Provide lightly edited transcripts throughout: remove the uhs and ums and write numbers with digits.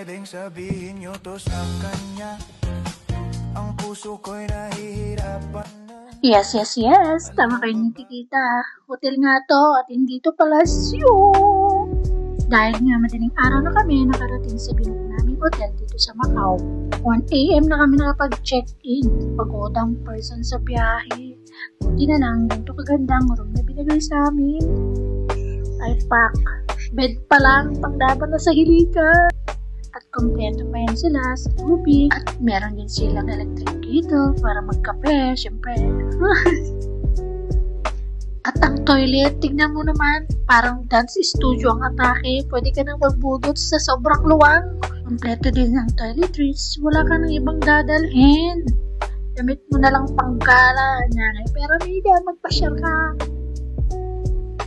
pwedeng sabihin nyo to sa kanya? Ang puso ko'y nahihirapan na. Yes. Tama kayo ni Tikita. Hotel nga to at hindi to palasyo. Dahil nga madaling araw na kami nakarating sa binook naming hotel dito sa Macau. 1 AM na kami nakapag-check-in. Pagodang person sa biyahe. Buti na lang, ganito kagandang room na binigay sa amin. Ay pak, bed pa lang, panglaban na sa hilika. At kompleto pa yan sila sa tubig. At meron din silang electric kettle para magkape, syempre. At ang toilet, tignan mo naman, parang dance studio ang atake. Pwede ka nang magbudot sa sobrang luwang. Kompleto din ang toiletries, wala ka nang ibang dadalhin. Gamit mo na lang panggala, nanay, pero hindi magpa-share ka.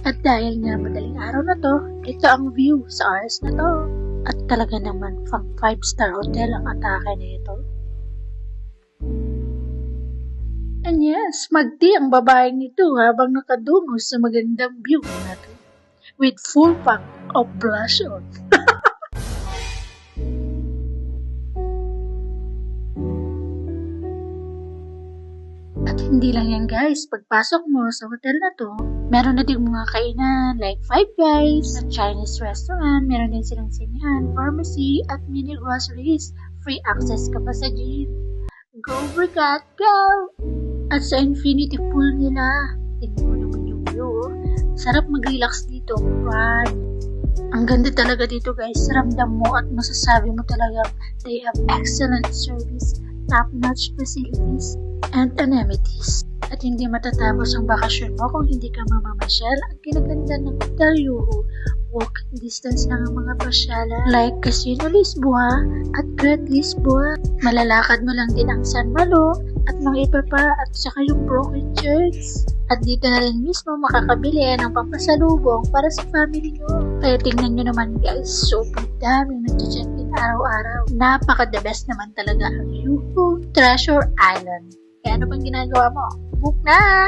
At dahil nga madaling araw na to, ito ang view sa oras na to. At talaga naman, pang 5-star hotel ang atake na ito. And yes, magti ang babaeng nito habang nakadungos sa magandang view natin. With full pack of blush on. At hindi lang yan guys, pagpasok mo sa hotel na to, meron na din mga kainan like Five Guys, at Chinese restaurant, meron din silang sinihan, pharmacy, at mini groceries. Free access ka pa sa gym. Go Brigat, go! At sa infinity pool nila, tingnan mo naman yung view. Sarap mag-relax dito, right? Ang ganda talaga dito guys, ramdam mo at masasabi mo talaga they have excellent service, top-notch facilities, and amenities. At hindi matatapos ang bakasyon mo kung hindi ka mamamasyal. Ang kinaganda ng Hotel Yuhu, walking distance lang ang mga pasyalan like Casino Lisboa at Grand Lisboa. Malalakad mo lang din ang San Malo at mga iba pa at saka yung Broken Church. At dito na rin mismo makakabili ng pampasalubong para sa family nyo. Kaya tingnan nyo naman guys, sobrang daming nag-check-in araw-araw. Napaka-the best naman talaga ang Yuhu Treasure Island. Kaya ano bang ginagawa mo? Book na!